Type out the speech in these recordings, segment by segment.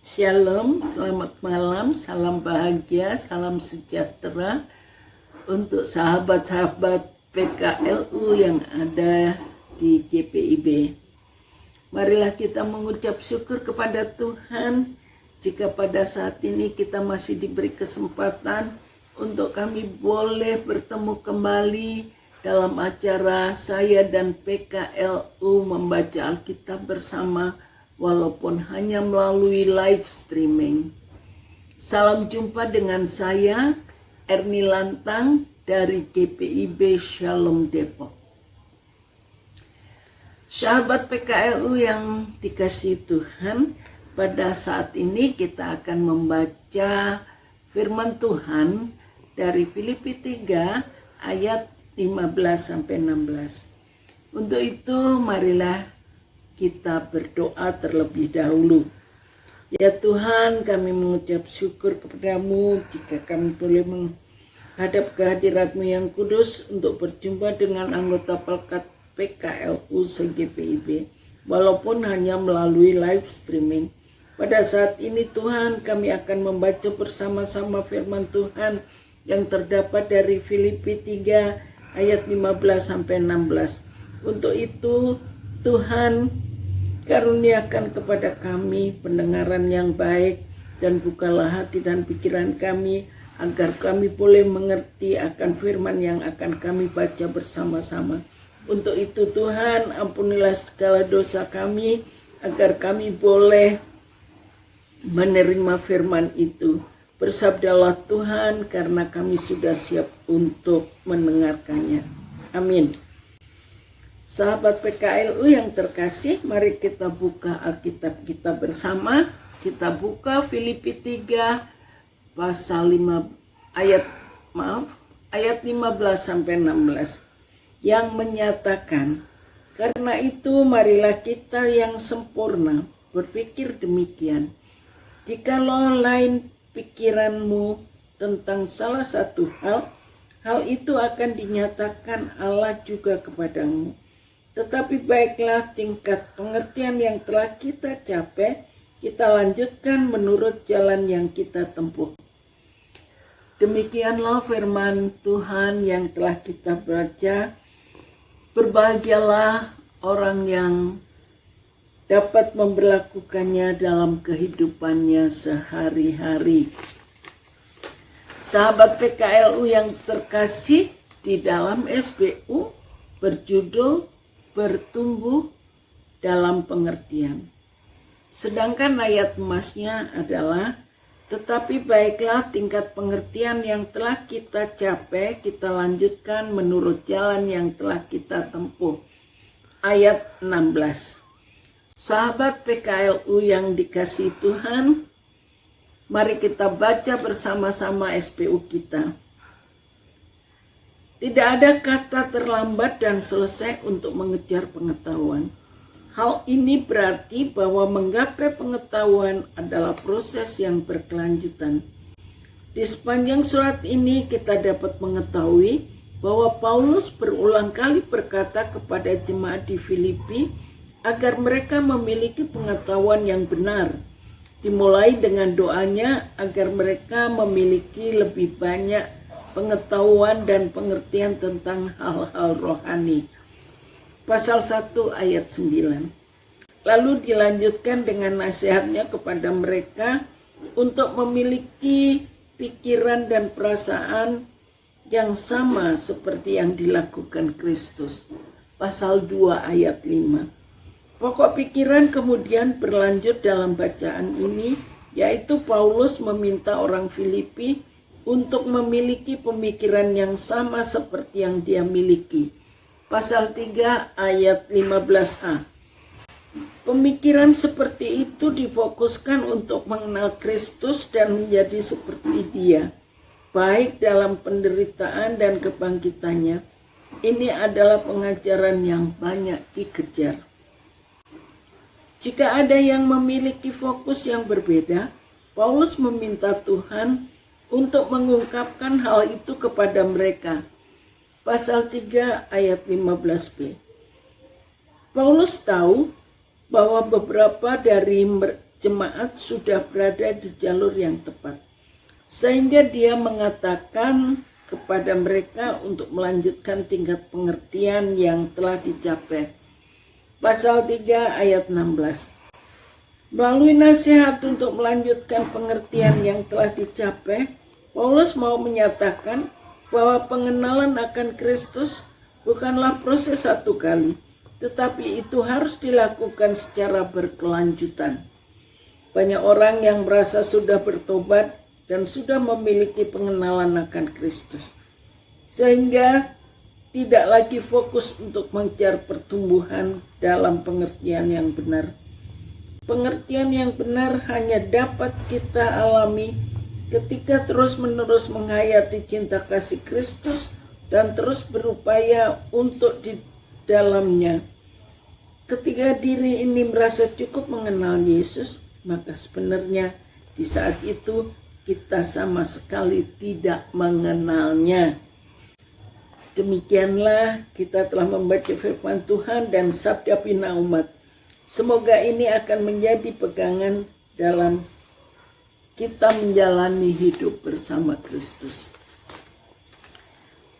Shalom, selamat malam, salam bahagia, salam sejahtera untuk sahabat-sahabat PKLU yang ada di GPIB. Marilah kita mengucap syukur kepada Tuhan jika pada saat ini kita masih diberi kesempatan untuk kami boleh bertemu kembali dalam acara saya dan PKLU membaca Alkitab bersama, walaupun hanya melalui live streaming. Salam jumpa dengan saya, Erni Lantang dari GPIB Shalom Depok. Sahabat PKLU yang dikasihi Tuhan, pada saat ini kita akan membaca firman Tuhan dari Filipi 3 ayat 15-16. Untuk itu marilah kita berdoa terlebih dahulu. Ya Tuhan, kami mengucap syukur kepadamu jika kami boleh menghadap kehadirat-Mu yang kudus untuk berjumpa dengan anggota Pelkat PKLU se-GPIB, walaupun hanya melalui live streaming. Pada saat ini Tuhan, kami akan membaca bersama-sama firman Tuhan yang terdapat dari Filipi 3 ayat 15-16. Untuk itu Tuhan, karuniakan kepada kami pendengaran yang baik dan bukalah hati dan pikiran kami agar kami boleh mengerti akan firman yang akan kami baca bersama-sama. Untuk itu Tuhan, ampunilah segala dosa kami agar kami boleh menerima firman itu. Bersabdalah Tuhan, karena kami sudah siap untuk mendengarkannya. Amin. Sahabat PKLU yang terkasih, mari kita buka Alkitab kita bersama. Kita buka Filipi 3 ayat 15-16 yang menyatakan, karena itu marilah kita yang sempurna berpikir demikian. Jikalau lain pikiranmu tentang salah satu hal itu akan dinyatakan Allah juga kepadamu. Tetapi baiklah tingkat pengertian yang telah kita capai, kita lanjutkan menurut jalan yang kita tempuh. Demikianlah firman Tuhan yang telah kita baca. Berbahagialah orang yang dapat memberlakukannya dalam kehidupannya sehari-hari. Sahabat PKLU yang terkasih, di dalam SBU berjudul bertumbuh dalam pengertian. Sedangkan ayat emasnya adalah, tetapi baiklah tingkat pengertian yang telah kita capai, kita lanjutkan menurut jalan yang telah kita tempuh. Ayat 16. Sahabat PKLU yang dikasihi Tuhan, mari kita baca bersama-sama SPU kita. Tidak ada kata terlambat dan selesai untuk mengejar pengetahuan. Hal ini berarti bahwa menggapai pengetahuan adalah proses yang berkelanjutan. Di sepanjang surat ini kita dapat mengetahui bahwa Paulus berulang kali berkata kepada jemaat di Filipi agar mereka memiliki pengetahuan yang benar. Dimulai dengan doanya agar mereka memiliki lebih banyak pengetahuan dan pengertian tentang hal-hal rohani. Pasal 1 ayat 9. Lalu dilanjutkan dengan nasihatnya kepada mereka untuk memiliki pikiran dan perasaan yang sama seperti yang dilakukan Kristus. Pasal 2 ayat 5. Pokok pikiran kemudian berlanjut dalam bacaan ini, yaitu Paulus meminta orang Filipi untuk memiliki pemikiran yang sama seperti yang dia miliki. Pasal 3 ayat 15a. Pemikiran seperti itu difokuskan untuk mengenal Kristus dan menjadi seperti Dia, baik dalam penderitaan dan kebangkitannya. Ini adalah pengajaran yang banyak dikejar. Jika ada yang memiliki fokus yang berbeda, Paulus meminta Tuhan untuk mengungkapkan hal itu kepada mereka. Pasal 3 ayat 15b. Paulus tahu bahwa beberapa dari jemaat sudah berada di jalur yang tepat. Sehingga dia mengatakan kepada mereka untuk melanjutkan tingkat pengertian yang telah dicapai. Pasal 3 ayat 16. Melalui nasihat untuk melanjutkan pengertian yang telah dicapai, Paulus mau menyatakan bahwa pengenalan akan Kristus bukanlah proses satu kali, tetapi itu harus dilakukan secara berkelanjutan. Banyak orang yang merasa sudah bertobat dan sudah memiliki pengenalan akan Kristus, sehingga tidak lagi fokus untuk mengejar pertumbuhan dalam pengertian yang benar. Pengertian yang benar hanya dapat kita alami ketika terus-menerus menghayati cinta kasih Kristus dan terus berupaya untuk di dalamnya. Ketika diri ini merasa cukup mengenal Yesus, maka sebenarnya di saat itu kita sama sekali tidak mengenalnya. Demikianlah kita telah membaca firman Tuhan dan sabda bina umat. Semoga ini akan menjadi pegangan dalam kita menjalani hidup bersama Kristus.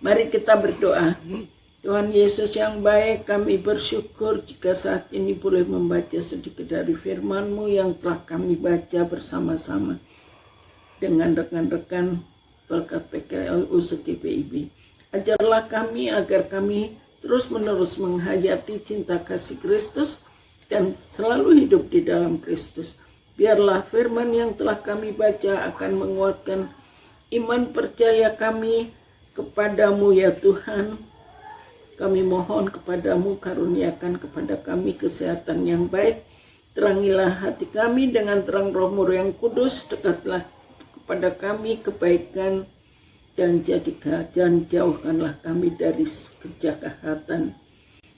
Mari kita berdoa. Tuhan Yesus yang baik, kami bersyukur jika saat ini boleh membaca sedikit dari firman-Mu yang telah kami baca bersama-sama dengan rekan-rekan Pelkat PKLU SGPIB. Ajarlah kami agar kami terus-menerus menghayati cinta kasih Kristus dan selalu hidup di dalam Kristus. Biarlah firman yang telah kami baca akan menguatkan iman percaya kami kepadamu ya Tuhan. Kami mohon kepadamu, karuniakan kepada kami kesehatan yang baik. Terangilah hati kami dengan terang Roh-Mu yang kudus. Dekatlah kepada kami kebaikan dan jauhkanlah kami dari kejahatan.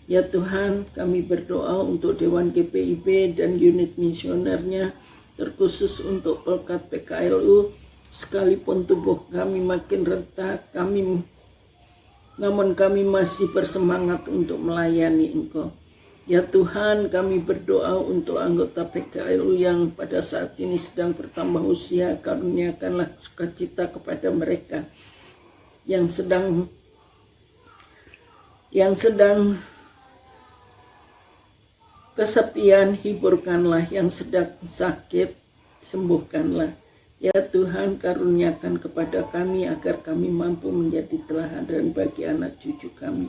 Ya Tuhan, kami berdoa untuk Dewan GPIB dan unit misionernya, terkhusus untuk Pelkat PKLU. Sekalipun tubuh kami makin retak, namun kami masih bersemangat untuk melayani Engkau. Ya Tuhan, kami berdoa untuk anggota PKLU yang pada saat ini sedang bertambah usia, karuniakanlah sukacita kepada mereka yang sedang kesepian, hiburkanlah, yang sedang sakit, sembuhkanlah. Ya Tuhan, karuniakan kepada kami agar kami mampu menjadi teladan bagi anak cucu kami.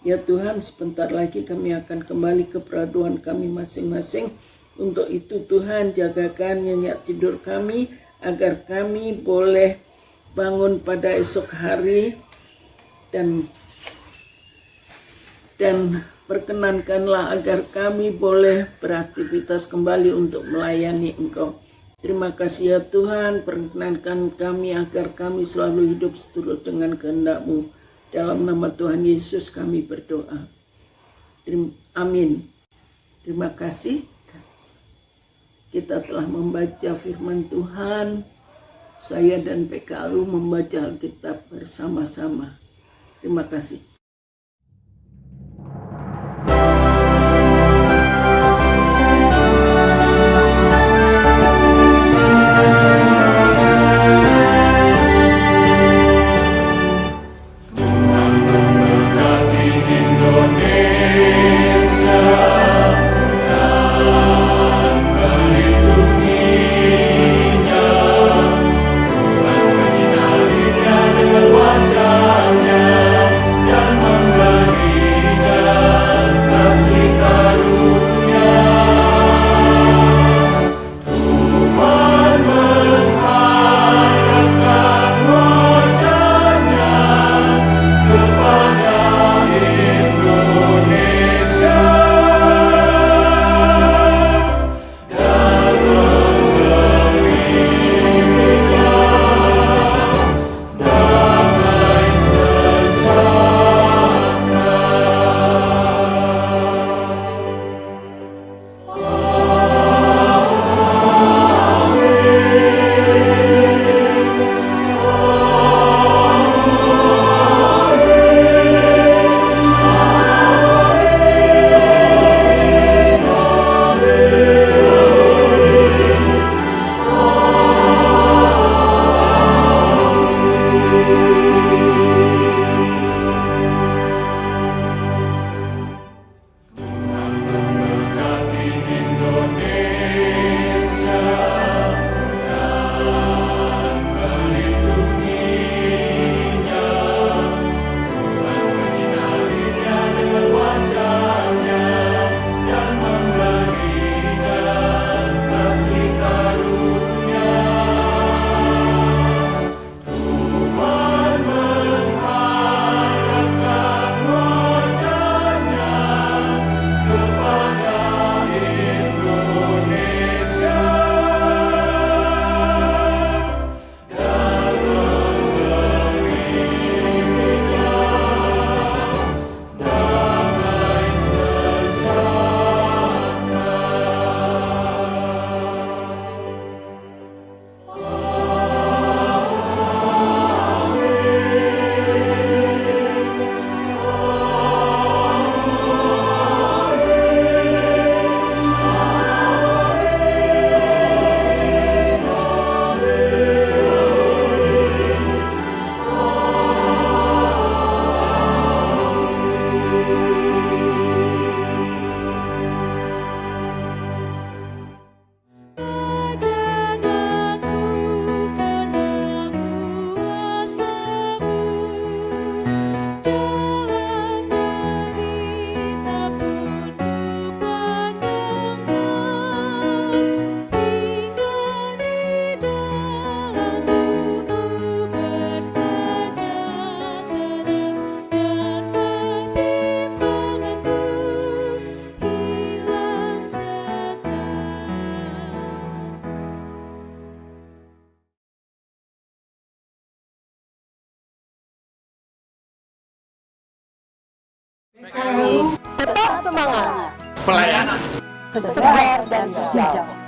Ya Tuhan, sebentar lagi kami akan kembali ke peraduan kami masing-masing. Untuk itu Tuhan, jagakan nyenyak tidur kami agar kami boleh bangun pada esok hari dan perkenankanlah agar kami boleh beraktivitas kembali untuk melayani Engkau. Terima kasih ya Tuhan, perkenankan kami agar kami selalu hidup seturut dengan kehendak-Mu. Dalam nama Tuhan Yesus kami berdoa. Amin. Terima kasih. Kita telah membaca firman Tuhan. Saya dan PKLU membaca Alkitab bersama-sama. Terima kasih. Wajahnya dan Tetap semangat. Pelayanan Segar dan hijau.